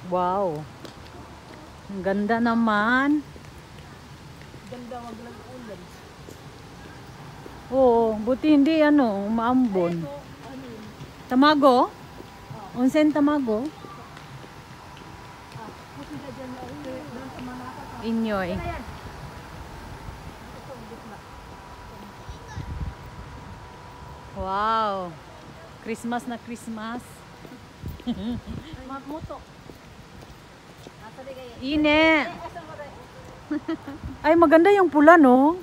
Wow. Ang ganda naman. Ganda, wag lang ulan. Oo, buti hindi maambon. Ito, ano yun? Tamago? Onsen tamago? Buti na dyan na ulit. Doon sa mga nakakatawa. Inyoy. Ano yan? Ito, gitna. Wow. Christmas na Christmas. Magmuto. Nasa di kayo. Ine. Asa mo rin? Ay, maganda yung pula, no?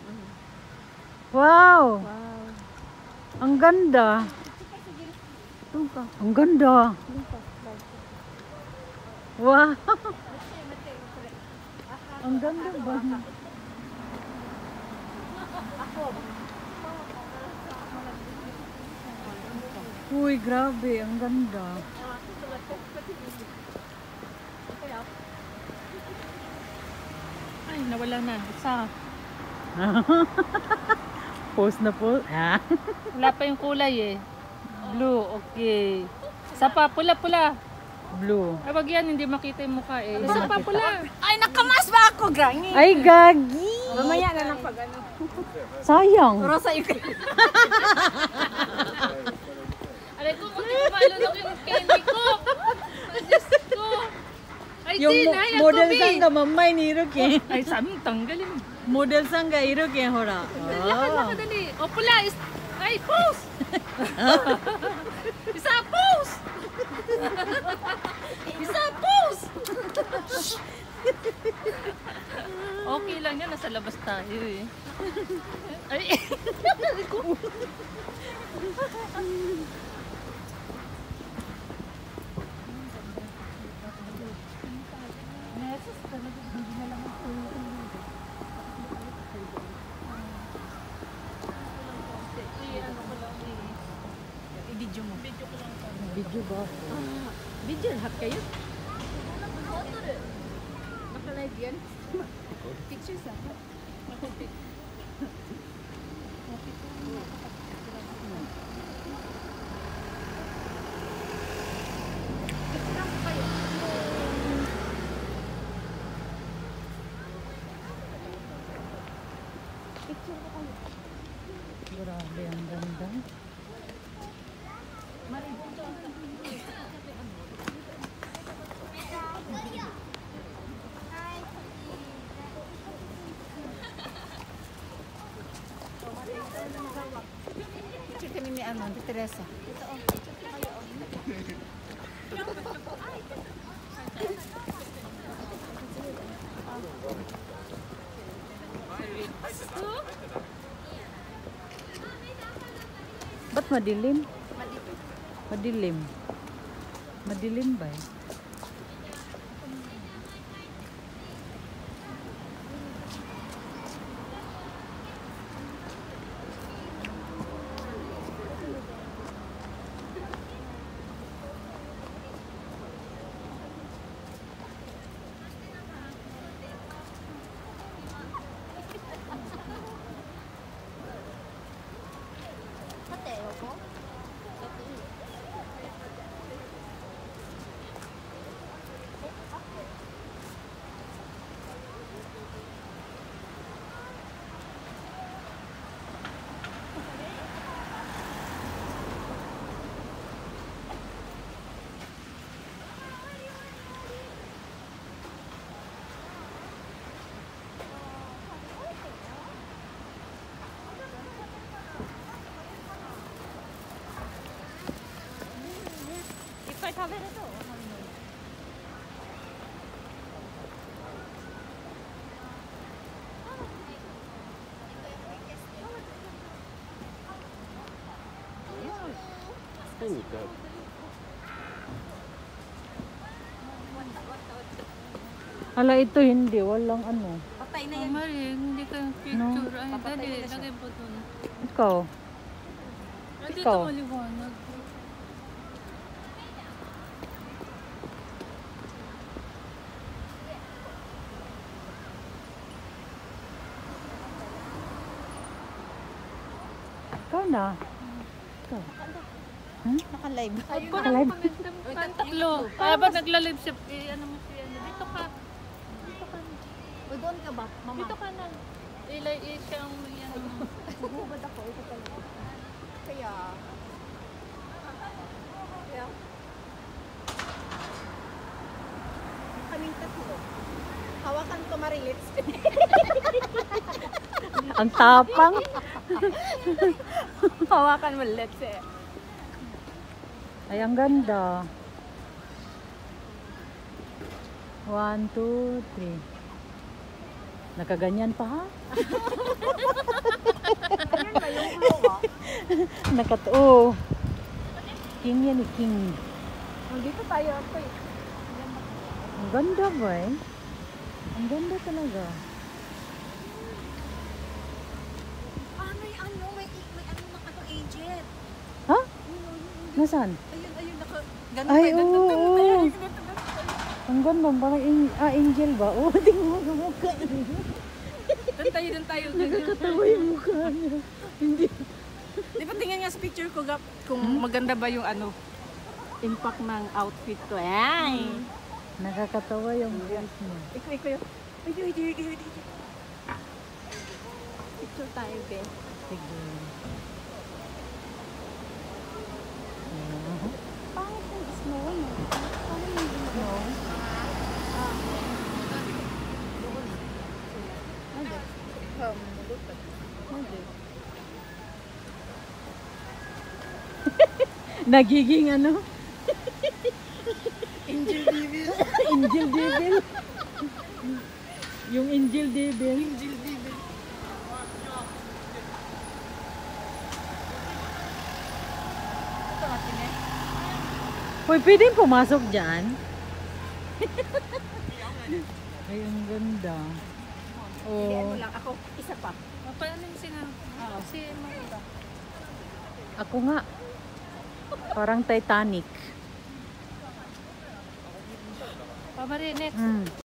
Wow. Wow. Ang ganda. Doon ka. Ang ganda. Doon ka. Wow. Ang ganda ba? Ako. Uy, grabe. Ang ganda. Ay, nawala na. Isa. Post na po. Ah. Wala pa yung kulay eh. Blue, okay. Isa pa, pula-pula. Blue. Ay, wag yan, hindi makita yung mukha eh. Isa pa, pula. Ay, nakamas ba ako, Granny? Ay, gagi. Mamaya na lang pag ano. Sayang. Rosa yung Alay ko, hindi ko malunok yung candy ko. Ay, Diyos ko. Ay, Yung Tina, ay, model Kobe. sang ka mamay ni Iroke. Ay, sabi mo, tanggalin. Model sang ka Iroke, hora. Lakad, dali. O, pula. Ay, pose. Isa, pose. Isa, pose. Okay lang yan, nasa labas tayo eh. Ay, ko. I-video mo. Video ba? Video lahat kayo? Naka-live yan? Pictures ako. Grabe, ang ganda. Picture kami ni ano, ni Teresa. Ba't madilim? Madilim. Madilim ba eh? Hala, ito hindi. Walang ano. Patay na Oh, yan. Mari, hindi kayong picture. Ay, dali, lagay po doon. Ikaw. Ay, dito Ikaw. maliwanag. Ikaw na. Ikaw. Naka-live. Ayun na Naka-live. ang tatlo. Habang nagla-live siya, ano mo siya, dito ka. Dito ka. O doon ka ba, mama? Dito ka na. Ilay siya ang yan. Bubad ako. Ito talaga. Kaya... Kaya... Kaming tatlo. Hawakan ko Marilits. Ang tapang. Hawakan mo, let's say. Ay, ang ganda. 1, 2, 3. Nakaganyan pa ha? Ayun ba yung hawa? Nakatoo. King yan eh, king. Dito tayo ako eh. Ang ganda ba eh? Ang ganda talaga. May ano naka agent. Ha? Nasaan? Ayun, naka... Ay, oo. Ang ganda, parang angel ba? Oo, tingnan mo yung mukha niya. Doon tayo. Nakakatawa yung mukha niya. Hindi. Di ba tingnan nga sa picture ko, Gap, kung maganda ba yung ano, impact ng outfit ko. Ay! Nakakatawa yung voice niya. Ikaw yun. Ay. Picture tayo, be. Sige. Pangit ng snow, no? Pangit yung snow. Nagiging ano? Angel Devil. Angel Devil. Yung Angel Devil. Ito natin eh. Hoy, pwedeng pumasok dyan? Ay, ang ganda. Hindi Oh, mo lang ako. Isa pa. Paano yung sinang? Si Magda. ako nga. Parang Titanic. Pamarinet. Mm.